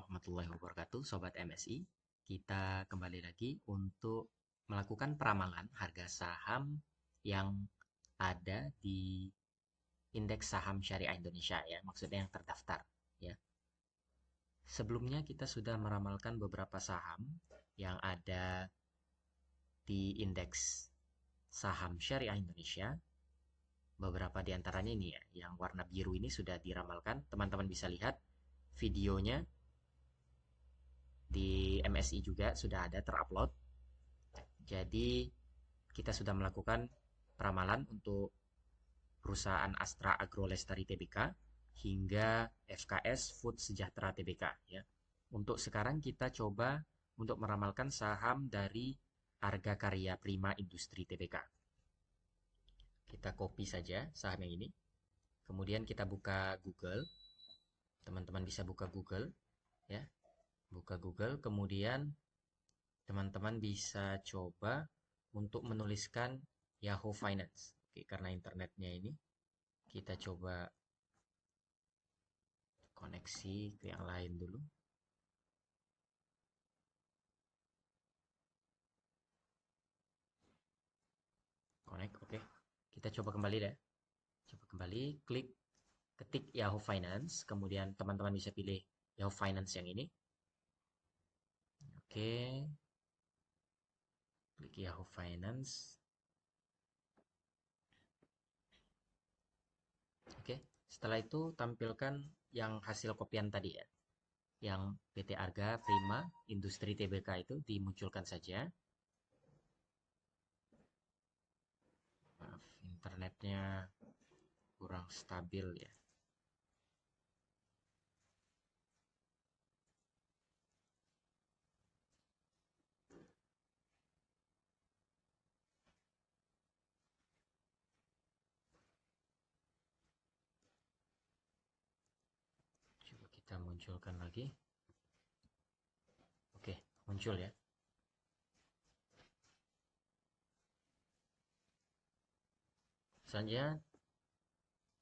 warahmatullahi wabarakatuh, Sobat MSI. Kita kembali lagi untuk melakukan peramalan harga saham yang ada di indeks saham syariah Indonesia ya, maksudnya yang terdaftar ya. Sebelumnya kita sudah meramalkan beberapa saham yang ada di indeks saham syariah Indonesia. Beberapa di antaranya ini ya, yang warna biru ini sudah diramalkan. Teman-teman bisa lihat videonya di MSI juga sudah ada terupload. Jadi kita sudah melakukan peramalan untuk perusahaan Astra Agro Lestari Tbk hingga FKS Food Sejahtera Tbk ya. Untuk sekarang kita coba untuk meramalkan saham dari Arga Karya Prima Industri Tbk. Kita copy saja saham yang ini. Kemudian kita buka Google. Teman-teman bisa buka Google ya. Buka Google, kemudian teman-teman bisa coba untuk menuliskan Yahoo Finance. Oke, karena internetnya ini, kita coba koneksi ke yang lain dulu. Connect, oke. Kita coba kembali deh. Coba kembali, ketik Yahoo Finance, kemudian teman-teman bisa pilih Yahoo Finance yang ini. Oke, klik Yahoo Finance. Oke, setelah itu tampilkan yang hasil kopian tadi ya. Yang PT Arga Prima Industri Tbk itu dimunculkan saja. Maaf, internetnya kurang stabil ya. Coba kita munculkan lagi. Oke, muncul ya. Selanjutnya,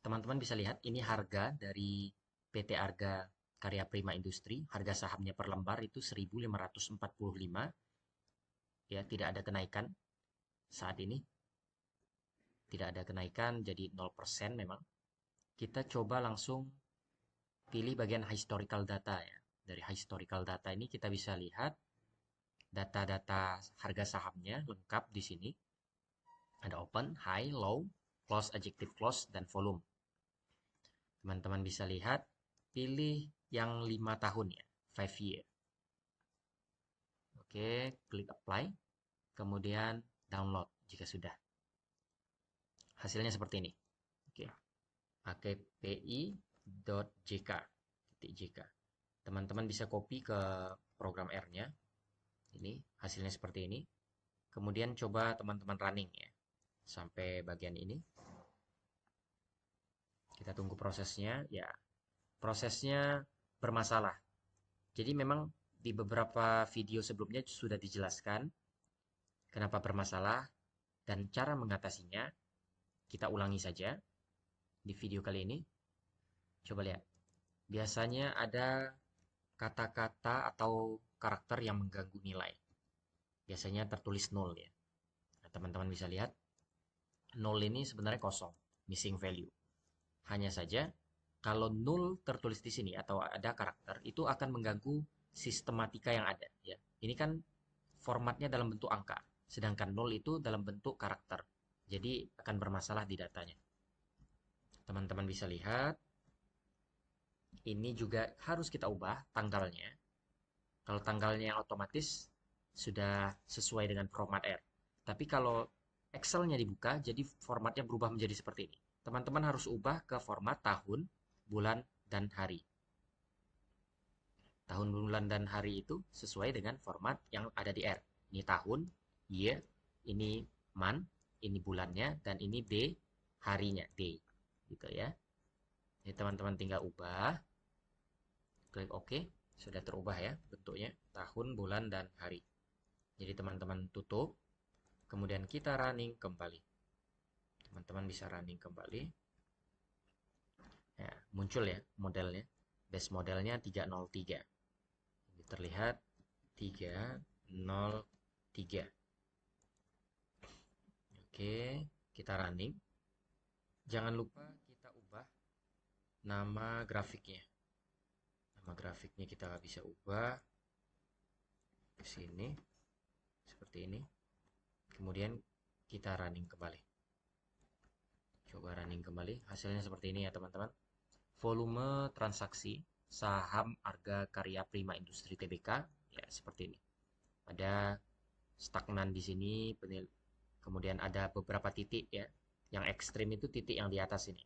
teman-teman bisa lihat ini harga dari PT Arga Karya Prima Industri. Harga sahamnya per lembar itu 1.545. Ya, tidak ada kenaikan saat ini. Tidak ada kenaikan, jadi 0% memang. Kita coba langsung pilih bagian historical data ya. Dari historical data ini kita bisa lihat data-data harga sahamnya lengkap di sini. Ada open, high, low, close, adjective close, dan volume. Teman-teman bisa lihat, pilih yang 5 tahun ya, 5 year. Oke, klik apply, kemudian download jika sudah. Hasilnya seperti ini. Oke, akpi.jk. Teman-teman bisa copy ke program R-nya. Ini hasilnya seperti ini. Kemudian coba teman-teman running ya. Sampai bagian ini. Kita tunggu prosesnya. Ya, prosesnya bermasalah. Jadi memang di beberapa video sebelumnya sudah dijelaskan kenapa bermasalah dan cara mengatasinya. Kita ulangi saja di video kali ini. Coba lihat. Biasanya ada kata-kata atau karakter yang mengganggu nilai. Biasanya tertulis 0 ya. Nah, teman-teman bisa lihat 0 ini sebenarnya kosong, missing value. Hanya saja kalau 0 tertulis di sini atau ada karakter itu akan mengganggu sistematika yang ada ya. Ini kan formatnya dalam bentuk angka, sedangkan 0 itu dalam bentuk karakter. Jadi akan bermasalah di datanya. Teman-teman bisa lihat ini juga harus kita ubah tanggalnya. Kalau tanggalnya yang otomatis sudah sesuai dengan format R. Tapi kalau Excel-nya dibuka, jadi formatnya berubah menjadi seperti ini. Teman-teman harus ubah ke format tahun, bulan, dan hari. Tahun, bulan, dan hari itu sesuai dengan format yang ada di R. Ini tahun, year, ini month, ini bulannya, dan ini day, harinya, day. Gitu ya. Jadi teman-teman tinggal ubah. Klik OK. Sudah terubah ya bentuknya. Tahun, bulan, dan hari. Jadi teman-teman tutup. Kemudian kita running kembali. Teman-teman bisa running kembali. Ya, muncul ya modelnya. Base modelnya 303. terlihat 303. Oke, kita running. Jangan lupa kita ubah nama grafiknya. Nama grafiknya kita bisa ubah ke sini seperti ini. Kemudian kita running kembali. Coba running kembali. Hasilnya seperti ini ya teman-teman. Volume transaksi saham Arga Karya Prima Industri Tbk ya seperti ini. Ada stagnan di sini, kemudian ada beberapa titik ya. Yang ekstrim itu titik yang di atas ini.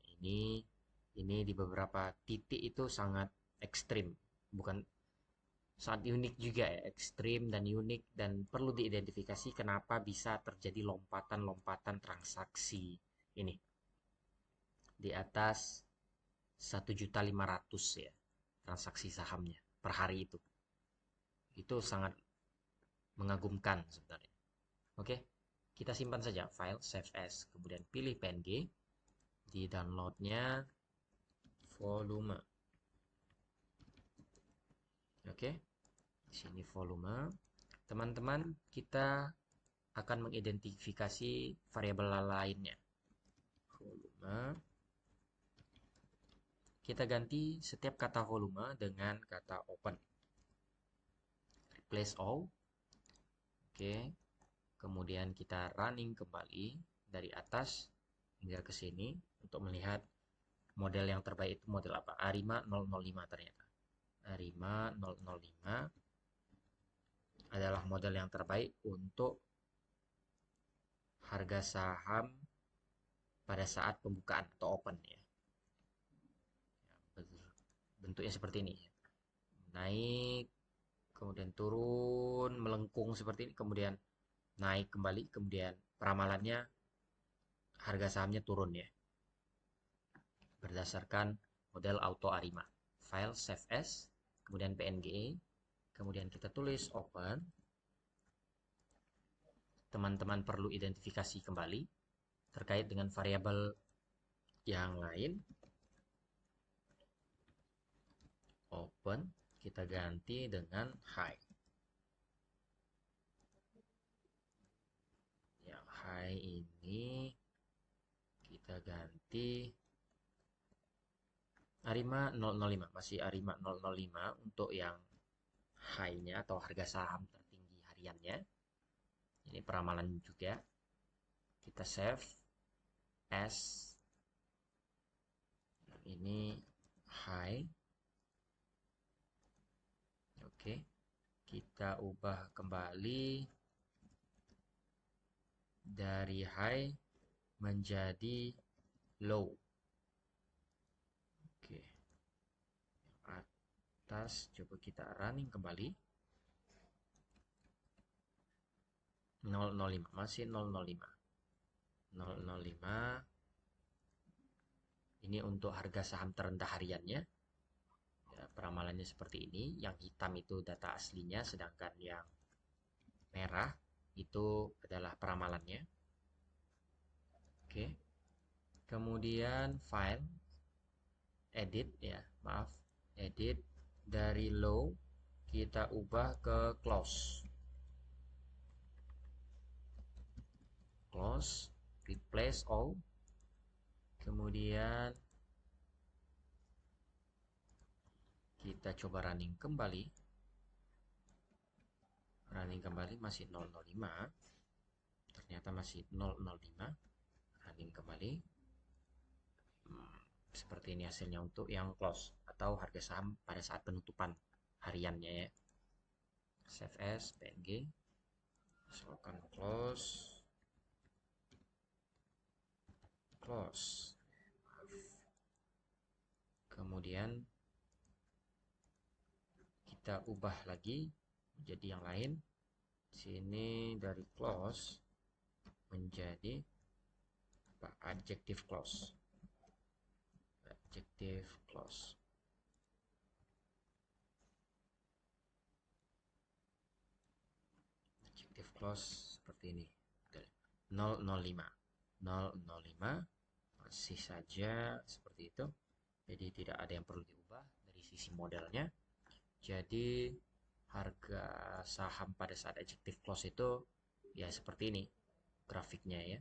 Ini di beberapa titik itu sangat ekstrim, bukan sangat unik juga ya, ekstrim dan unik, dan perlu diidentifikasi kenapa bisa terjadi lompatan-lompatan transaksi ini di atas 1.500.000 ya transaksi sahamnya per hari itu sangat mengagumkan sebenarnya. Oke, kita simpan saja file save as, kemudian pilih PNG, di downloadnya volume. Oke, di sini volume. Teman-teman, kita akan mengidentifikasi variabel lainnya. Volume. Kita ganti setiap kata volume dengan kata open. Replace all. Oke. Kemudian kita running kembali dari atas hingga ke sini untuk melihat model yang terbaik itu model apa? Arima 005 ternyata. Arima 005 adalah model yang terbaik untuk harga saham pada saat pembukaan atau open ya. Bentuknya seperti ini. Naik, kemudian turun, melengkung seperti ini, kemudian naik kembali, kemudian peramalannya harga sahamnya turun ya. Berdasarkan model auto Arima. File save as, kemudian PNG, kemudian kita tulis open. Teman-teman perlu identifikasi kembali terkait dengan variabel yang lain. Open, kita ganti dengan high. Yang high ini kita ganti Arima 005, masih Arima 005 untuk yang high-nya atau harga saham tertinggi hariannya. Ini peramalan juga. Kita save as. Ini high. Oke. Kita ubah kembali dari high menjadi low. Oke. Atas coba kita running kembali. 005 masih 005. 005 ini untuk harga saham terendah hariannya ya, peramalannya seperti ini. Yang hitam itu data aslinya, sedangkan yang merah itu adalah peramalannya. Oke, kemudian file edit ya, maaf, edit dari low kita ubah ke close. Close, replace all. Kemudian kita coba running kembali. Running kembali masih 005. Ternyata masih 005. Running kembali. Seperti ini hasilnya untuk yang close atau harga saham pada saat penutupan hariannya ya. Save as, PNG. Silakan close. Close. Kemudian kita ubah lagi menjadi yang lain. Sini dari close menjadi apa? Adjective close. Adjective close. Adjective close seperti ini. 005. 005 masih saja seperti itu, jadi tidak ada yang perlu diubah dari sisi modelnya. Jadi harga saham pada saat objective close itu ya seperti ini grafiknya ya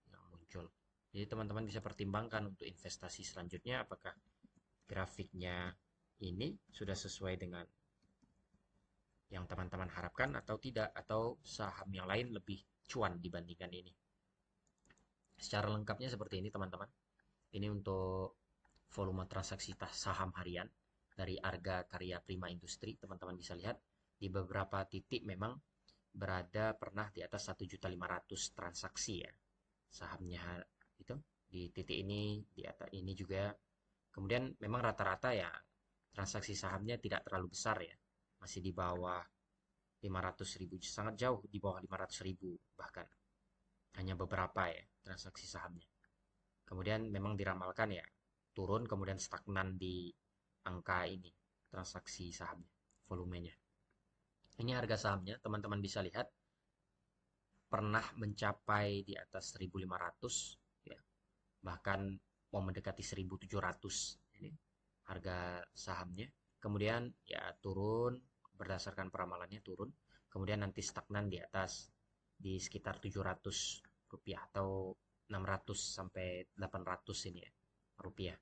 yang muncul. Jadi teman-teman bisa pertimbangkan untuk investasi selanjutnya apakah grafiknya ini sudah sesuai dengan yang teman-teman harapkan atau tidak, atau saham yang lain lebih cuan dibandingkan ini. Secara lengkapnya seperti ini teman-teman. Ini untuk volume transaksi saham harian dari Arga Karya Prima Industri. Teman-teman bisa lihat di beberapa titik memang berada pernah di atas 1.500.000 transaksi ya. Sahamnya itu di titik ini, di atas ini juga. Kemudian memang rata-rata ya transaksi sahamnya tidak terlalu besar ya. Masih di bawah 500.000, sangat jauh di bawah 500.000 bahkan. Hanya beberapa ya transaksi sahamnya. Kemudian memang diramalkan ya turun kemudian stagnan di angka ini transaksi sahamnya, volumenya. Ini harga sahamnya, teman-teman bisa lihat pernah mencapai di atas 1.500 ya. Bahkan mau mendekati 1.700 ini harga sahamnya. Kemudian ya turun berdasarkan peramalannya turun. Kemudian nanti stagnan di atas di sekitar 700 rupiah atau 600 sampai 800 ini ya rupiah.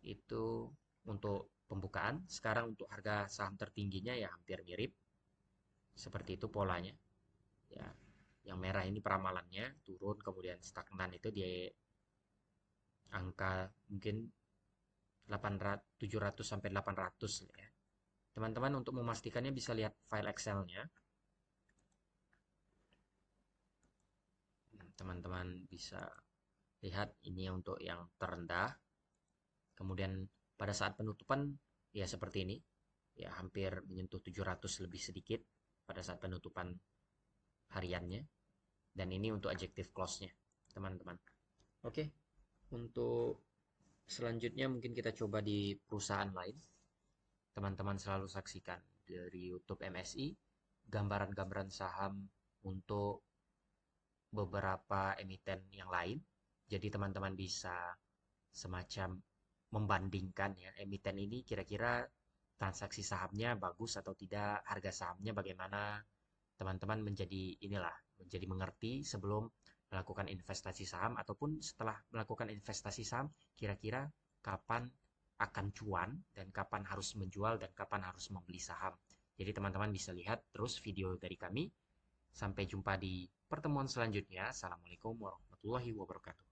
Itu untuk pembukaan. Sekarang untuk harga saham tertingginya ya hampir mirip. Seperti itu polanya. Ya, yang merah ini peramalannya turun kemudian stagnan itu di angka mungkin 800, 700 sampai 800 ya. Teman-teman untuk memastikannya bisa lihat file Excel-nya. Teman-teman bisa lihat ini untuk yang terendah. Kemudian pada saat penutupan ya seperti ini. Ya hampir menyentuh 700 lebih sedikit pada saat penutupan hariannya. Dan ini untuk objective close-nya, teman-teman. Oke, untuk selanjutnya mungkin kita coba di perusahaan lain. Teman-teman selalu saksikan dari YouTube MSI gambaran-gambaran saham untuk beberapa emiten yang lain. Jadi teman-teman bisa semacam membandingkan ya emiten ini kira-kira transaksi sahamnya bagus atau tidak, harga sahamnya bagaimana. Teman-teman menjadi inilah, menjadi mengerti sebelum melakukan investasi saham ataupun setelah melakukan investasi saham, kira-kira kapan akan cuan dan kapan harus menjual dan kapan harus membeli saham. Jadi teman-teman bisa lihat terus video dari kami. Sampai jumpa di pertemuan selanjutnya. Assalamualaikum warahmatullahi wabarakatuh.